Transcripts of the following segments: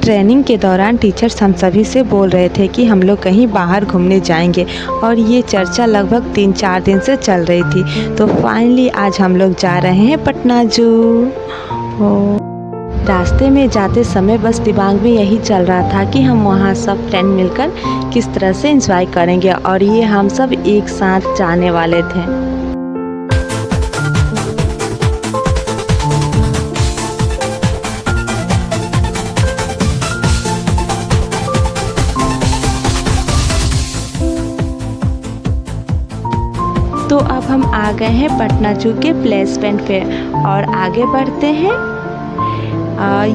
Training के दौरान teachers हम सभी से बोल रहे थे कि हम लोग कहीं बाहर घूमने जाएंगे और ये चर्चा लगभग 3-4 दिन से चल रही थी। तो फाइनली आज हम लोग जा रहे हैं पटना जू। रास्ते में जाते समय बस दिमाग में यही चल रहा था कि हम वहाँ सब फ्रेंड मिलकर किस तरह से एंजॉय करेंगे और ये हम सब एक साथ जाने वाले थे। तो अब हम आ गए हैं पटना जू के प्लेसमेंट पे और आगे बढ़ते हैं।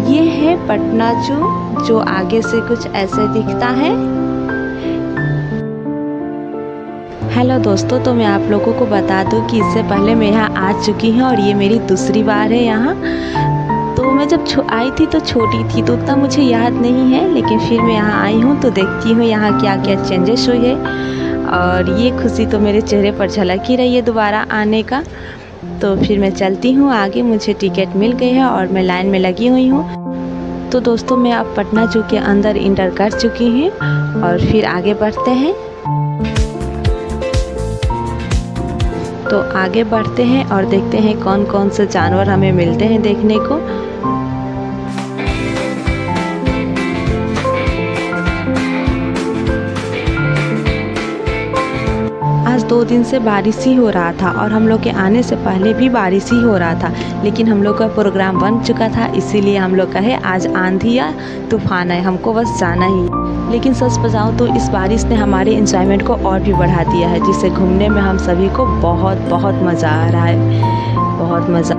ये है पटना जू जो आगे से कुछ ऐसे दिखता है। हेलो दोस्तों, तो मैं आप लोगों को बता दूं कि इससे पहले मैं यहाँ आ चुकी हूँ और ये मेरी दूसरी बार है यहाँ। तो मैं जब आई थी तो छोटी थी तो उतना मुझे याद नहीं है, लेकिन फिर मैं यहाँ आई हूँ तो देखती हूँ यहाँ क्या क्या चेंजेस हुई है और ये खुशी तो मेरे चेहरे पर झलक ही रही है दोबारा आने का। तो फिर मैं चलती हूँ आगे, मुझे टिकट मिल गई है और मैं लाइन में लगी हुई हूँ। तो दोस्तों मैं अब पटना जू के अंदर इंटर कर चुकी हूँ और फिर आगे बढ़ते हैं। तो आगे बढ़ते हैं और देखते हैं कौन कौन से जानवर हमें मिलते हैं देखने को। आज 2 दिन से बारिश ही हो रहा था और हम लोग के आने से पहले भी बारिश ही हो रहा था, लेकिन हम लोग का प्रोग्राम बन चुका था, इसीलिए हम लोग कहे आज आंधी या तूफान है, हमको बस जाना ही। लेकिन सच बताऊं तो इस बारिश ने हमारे एंजॉयमेंट को और भी बढ़ा दिया है, जिससे घूमने में हम सभी को बहुत बहुत मज़ा आ रहा है, बहुत मज़ा।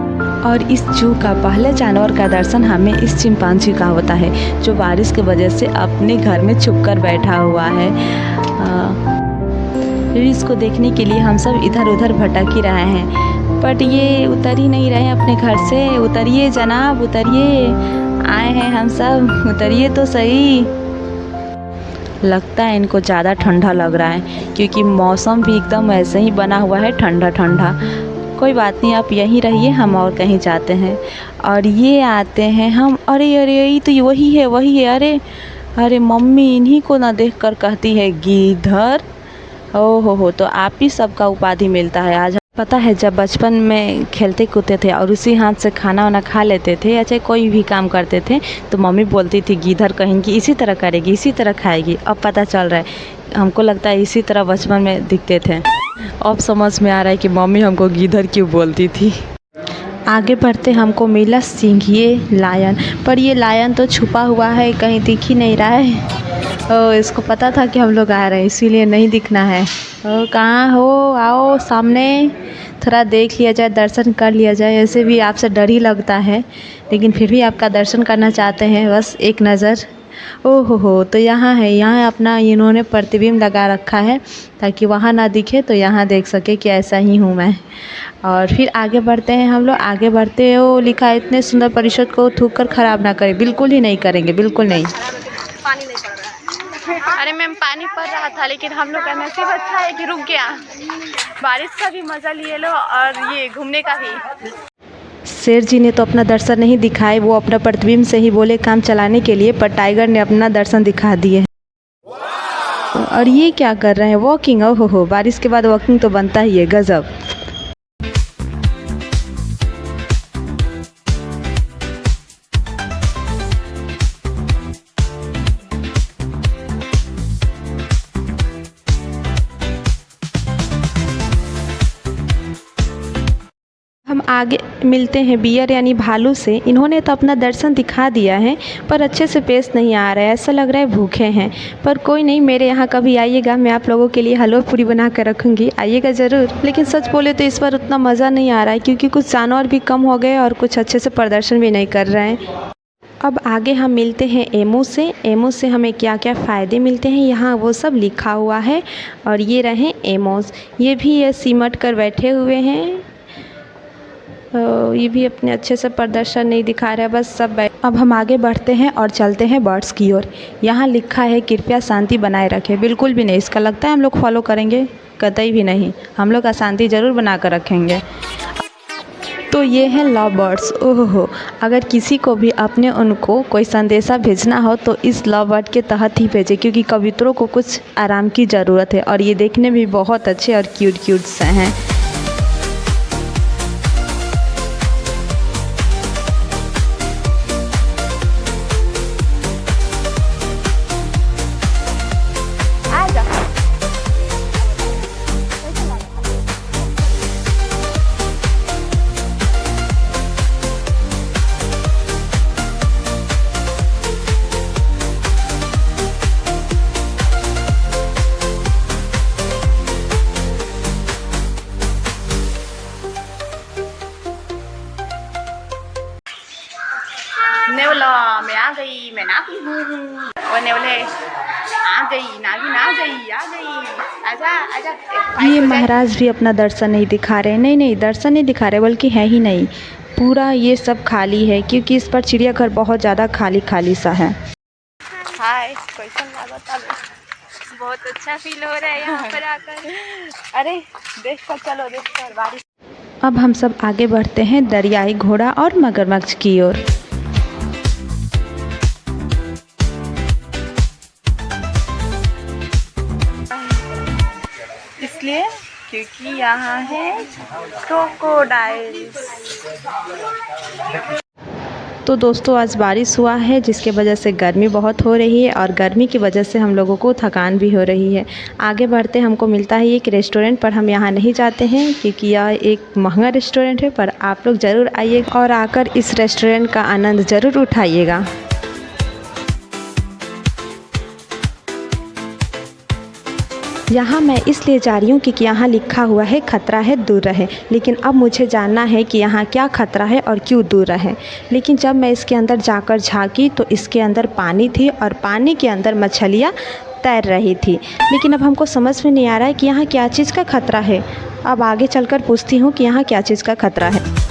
और इस जू का पहले जानवर का दर्शन हमें इस चिंपांजी का होता है जो बारिश की वजह से अपने घर में छुप कर बैठा हुआ है। फिर इसको देखने के लिए हम सब इधर उधर भटक ही रहे हैं, बट ये उतर ही नहीं रहे अपने घर से। उतरिए जनाब, उतरिए, आए हैं हम सब, उतरिए तो सही। लगता है इनको ज़्यादा ठंडा लग रहा है क्योंकि मौसम भी एकदम ऐसे ही बना हुआ है, ठंडा ठंडा। कोई बात नहीं, आप यहीं रहिए, हम और कहीं जाते हैं। और ये आते हैं हम, अरे अरे ये तो वही है, वही है। अरे अरे मम्मी इन्हीं को ना देख कर कहती है गीधर। ओहो हो, तो आप ही सबका उपाधि मिलता है आज। पता है जब बचपन में खेलते कूदते थे और उसी हाथ से खाना वाना खा लेते थे या चाहे कोई भी काम करते थे तो मम्मी बोलती थी गीधर कहेंगी, इसी तरह करेगी, इसी तरह खाएगी। अब पता चल रहा है, हमको लगता है इसी तरह बचपन में दिखते थे। अब समझ में आ रहा है कि मम्मी हमको गीधर क्यों बोलती थी। आगे बढ़ते हमको मिला सिंघिए लायन, पर ये लायन तो छुपा हुआ है, कहीं दिख ही नहीं रहा है। इसको पता था कि हम लोग आ रहे हैं इसीलिए नहीं दिखना है। कहाँ हो, आओ सामने, थोड़ा देख लिया जाए, दर्शन कर लिया जाए। ऐसे भी आपसे डर ही लगता है, लेकिन फिर भी आपका दर्शन करना चाहते हैं, बस एक नज़र। ओहो हो, तो यहाँ है, यहाँ अपना इन्होंने प्रतिबिंब लगा रखा है ताकि वहाँ ना दिखे तो यहाँ देख सके कि ऐसा ही हूँ मैं। और फिर आगे बढ़ते हैं हम लोग। आगे बढ़ते हो लिखा है इतने सुंदर परिषद को थूक कर ख़राब ना करें। बिल्कुल ही नहीं करेंगे, बिल्कुल नहीं। पानी नहीं पड़ रहा है। अरे मैम पानी पड़ रहा था लेकिन हम लोग का नसीब अच्छा है कि रुक गया। बारिश का भी मज़ा लिए लो और ये घूमने का भी। शेर जी ने तो अपना दर्शन नहीं दिखाए, वो अपना प्रतिबिंब से ही बोले काम चलाने के लिए, पर टाइगर ने अपना दर्शन दिखा दिए। और ये क्या कर रहे हैं, वॉकिंग। ओहो हो, बारिश के बाद वॉकिंग तो बनता ही है, गजब। हम आगे मिलते हैं बियर यानी भालू से। इन्होंने तो अपना दर्शन दिखा दिया है पर अच्छे से पेश नहीं आ रहा है, ऐसा लग रहा है भूखे हैं। पर कोई नहीं, मेरे यहाँ कभी आइएगा, मैं आप लोगों के लिए हलवा पूरी बना कर रखूँगी, आइएगा ज़रूर। लेकिन सच बोले तो इस बार उतना मज़ा नहीं आ रहा है क्योंकि कुछ जानवर भी कम हो गए और कुछ अच्छे से प्रदर्शन भी नहीं कर रहे हैं। अब आगे हम मिलते हैं एमो से। एमो से हमें क्या क्या फ़ायदे मिलते हैं यहाँ वो सब लिखा हुआ है। और ये रहे एमोस, ये भी ये सिमट कर बैठे हुए हैं। ये भी अपने अच्छे से प्रदर्शन नहीं दिखा रहा है, बस सब अब हम आगे बढ़ते हैं और चलते हैं बर्ड्स की ओर। यहाँ लिखा है कृपया शांति बनाए रखें। बिल्कुल भी नहीं, इसका लगता है हम लोग फॉलो करेंगे, कतई भी नहीं। हम लोग अशांति ज़रूर बना कर रखेंगे। तो ये हैं लव बर्ड्स। ओहो, अगर किसी को भी अपने उनको कोई संदेशा भेजना हो तो इस लव बर्ड के तहत ही भेजें, क्योंकि कबूतरों को कुछ आराम की ज़रूरत है और ये देखने में भी बहुत अच्छे और क्यूट क्यूट से हैं। नेवला मैं आ गई, मैं ना भी हूँ। और नेवले आ गई, नागिन आ गई, आ गई, आजा आजा। ये महाराज भी अपना दर्शन नहीं दिखा रहे। नहीं नहीं, दर्शन नहीं दिखा रहे, बल्कि है ही नहीं। पूरा ये सब खाली है, क्योंकि इस पर चिड़ियाघर बहुत ज़्यादा खाली खाली सा है। हाय, कैसा लगा था? बहुत अच्छा फील हो रहा है यहाँ पर आकर। अरे देख कर चलो, देख कर बारिश। अब हम सब आगे बढ़ते हैं दरियाई घोड़ा और मगरमच्छ की ओर। इसलिए क्योंकि यहाँ है क्रोकोडाइल्स। तो दोस्तों, आज बारिश हुआ है, जिसके वजह से गर्मी बहुत हो रही है और गर्मी की वजह से हम लोगों को थकान भी हो रही है। आगे बढ़ते हमको मिलता है एक रेस्टोरेंट, पर हम यहाँ नहीं जाते हैं क्योंकि यह एक महंगा रेस्टोरेंट है। पर आप लोग ज़रूर आइए और आकर इस रेस्टोरेंट का आनंद ज़रूर उठाइएगा। यहाँ मैं इसलिए जा रही हूँ क्योंकि यहाँ लिखा हुआ है खतरा है दूर रहे, लेकिन अब मुझे जानना है कि यहाँ क्या खतरा है और क्यों दूर रहे। लेकिन जब मैं इसके अंदर जाकर झांकी तो इसके अंदर पानी थी और पानी के अंदर मछलियाँ तैर रही थी। लेकिन अब हमको समझ में नहीं आ रहा है कि यहाँ क्या चीज़ का खतरा है। अब आगे चलकर पूछती हूँ कि यहाँ क्या चीज़ का खतरा है।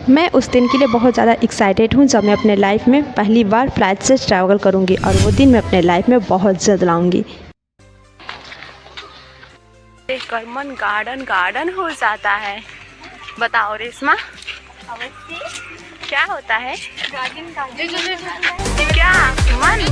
मैं उस दिन के लिए बहुत ज़्यादा एक्साइटेड हूँ जब मैं अपने लाइफ में पहली बार फ्लाइट से ट्रैवल करूँगी, और वो दिन मैं अपने लाइफ में बहुत जल्द लाऊँगी। देखकर मन गार्डन गार्डन हो जाता है। बताओ रेशमा, क्या होता है? गार्डन गार्डन क्या मन?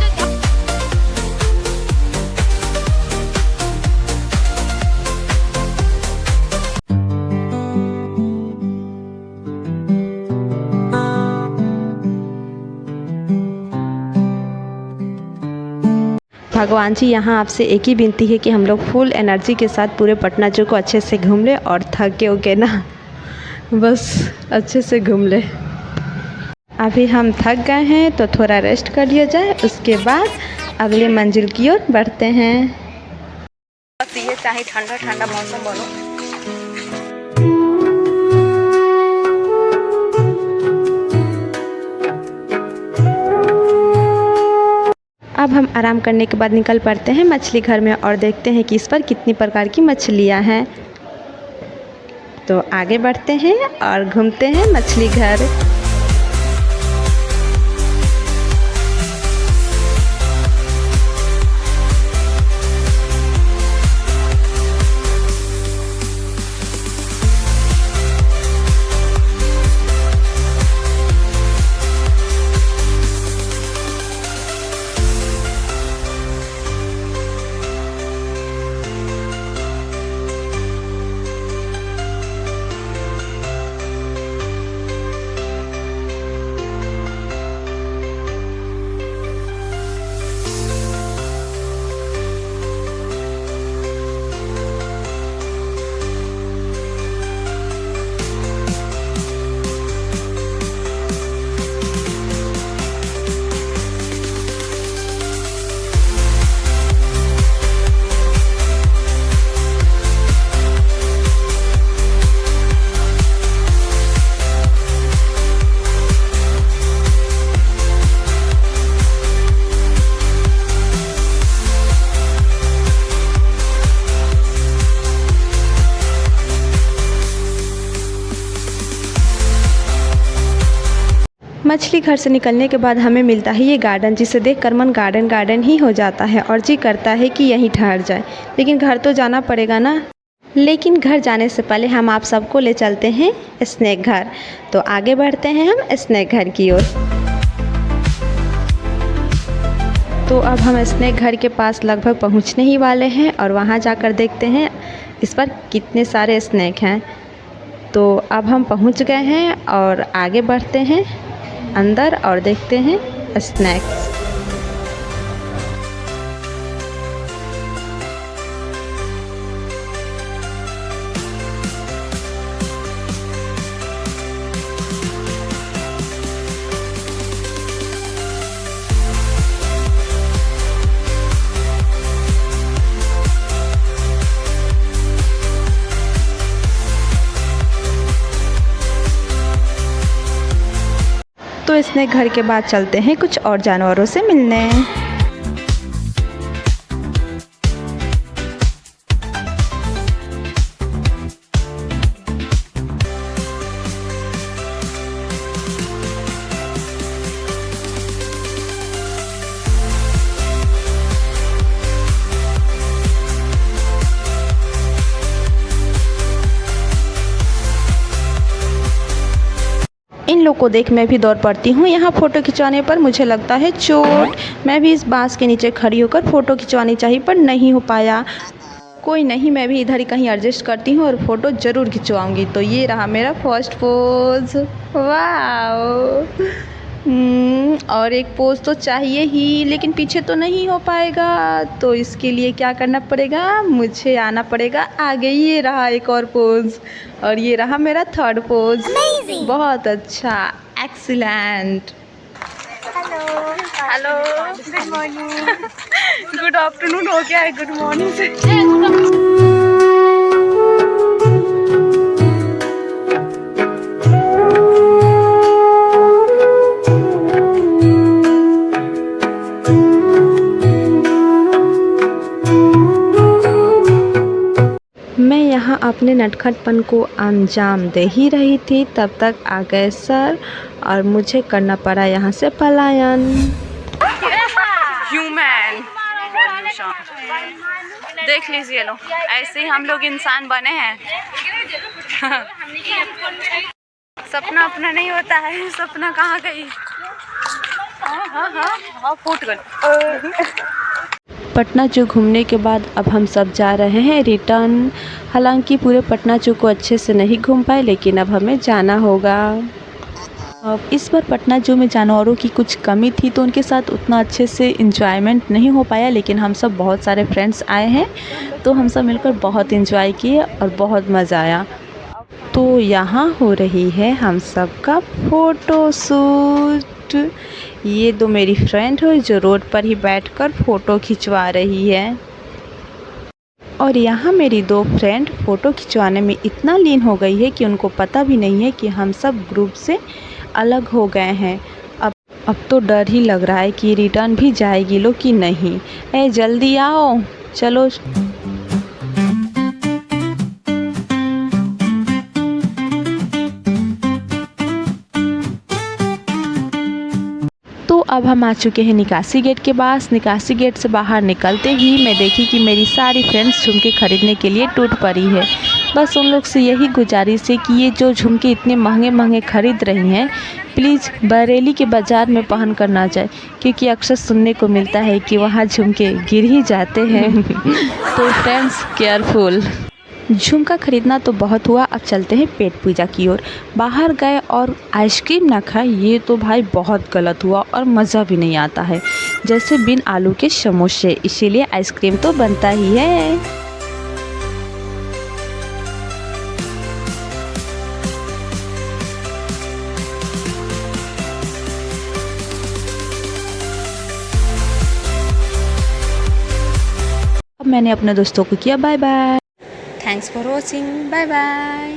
भगवान जी, यहाँ आपसे एक ही विनती है कि हम लोग फुल एनर्जी के साथ पूरे पटना जू को अच्छे से घूम ले और थके ओके ना, बस अच्छे से घूम ले। अभी हम थक गए हैं तो थोड़ा रेस्ट कर लिया जाए, उसके बाद अगले मंजिल की ओर बढ़ते हैं। बस ये चाहे ठंडा ठंडा मौसम बनो। अब हम आराम करने के बाद निकल पड़ते हैं मछली घर में और देखते हैं कि इस पर कितनी प्रकार की मछलियाँ हैं। तो आगे बढ़ते हैं और घूमते हैं मछली घर। मछली घर से निकलने के बाद हमें मिलता है ये गार्डन, जिसे देखकर मन गार्डन गार्डन ही हो जाता है और जी करता है कि यहीं ठहर जाए। लेकिन घर तो जाना पड़ेगा ना। लेकिन घर जाने से पहले हम आप सबको ले चलते हैं स्नैक घर। तो आगे बढ़ते हैं हम स्नैक घर की ओर। तो अब हम स्नैक घर के पास लगभग पहुंचने ही वाले हैं और वहां जाकर देखते हैं इस पर कितने सारे स्नैक हैं। तो अब हम पहुंच गए हैं और आगे बढ़ते हैं अंदर और देखते हैं स्नैक्स। तो स्नैक घर के बाद चलते हैं कुछ और जानवरों से मिलने। इन लोग को देख मैं भी दौड़ पड़ती हूँ यहाँ फ़ोटो खिंचवाने पर। मुझे लगता है चोट। मैं भी इस बांस के नीचे खड़ी होकर फ़ोटो खिंचवानी चाहिए पर नहीं हो पाया। कोई नहीं, मैं भी इधर ही कहीं एडजस्ट करती हूँ और फ़ोटो ज़रूर खिंचवाऊँगी। तो ये रहा मेरा फर्स्ट पोज। वाओ। और एक पोज तो चाहिए ही, लेकिन पीछे तो नहीं हो पाएगा। तो इसके लिए क्या करना पड़ेगा, मुझे आना पड़ेगा आगे। ये रहा एक और पोज और ये रहा मेरा थर्ड पोज। बहुत अच्छा, excellent. Hello, good morning. Good afternoon हो गया है गुड मॉर्निंग से। मैं यहाँ अपने नटखटपन को अंजाम दे ही रही थी, तब तक आ गए सर और मुझे करना पड़ा यहाँ से पलायन। ह्यूमन देख लीजिए लो, ऐसे ही हम लोग इंसान बने हैं। सपना अपना नहीं होता है, सपना कहाँ गई। हाँ फूट गई। पटना जू घूमने के बाद अब हम सब जा रहे हैं रिटर्न। हालांकि पूरे पटना जू को अच्छे से नहीं घूम पाए, लेकिन अब हमें जाना होगा। अब इस बार पटना जू में जानवरों की कुछ कमी थी, तो उनके साथ उतना अच्छे से इंजॉयमेंट नहीं हो पाया। लेकिन हम सब बहुत सारे फ्रेंड्स आए हैं, तो हम सब मिलकर बहुत इंजॉय किए और बहुत मज़ा आया। तो यहाँ हो रही है हम सब का फ़ोटो शूट। ये दो मेरी फ्रेंड है जो रोड पर ही बैठकर फ़ोटो खिंचवा रही है। और यहाँ मेरी दो फ्रेंड फ़ोटो खिंचवाने में इतना लीन हो गई है कि उनको पता भी नहीं है कि हम सब ग्रुप से अलग हो गए हैं। अब तो डर ही लग रहा है कि रिटर्न भी जाएगी लो कि नहीं। ए जल्दी आओ, चलो। तो अब हम आ चुके हैं निकासी गेट के पास। निकासी गेट से बाहर निकलते ही मैं देखी कि मेरी सारी फ्रेंड्स झुमके खरीदने के लिए टूट पड़ी है। बस उन लोग से यही गुजारिश है कि ये जो झुमके इतने महंगे महंगे खरीद रही हैं, प्लीज़ बरेली के बाज़ार में पहन कर ना जाए, क्योंकि अक्सर सुनने को मिलता है कि वहाँ झुमके गिर ही जाते हैं। तो फ्रेंड्स केयरफुल। झुमका खरीदना तो बहुत हुआ, अब चलते हैं पेट पूजा की ओर। बाहर गए और आइसक्रीम ना खाए, ये तो भाई बहुत गलत हुआ और मज़ा भी नहीं आता है, जैसे बिन आलू के समोसे। इसीलिए आइसक्रीम तो बनता ही है। अब मैंने अपने दोस्तों को किया bye bye. Thanks for watching, bye bye.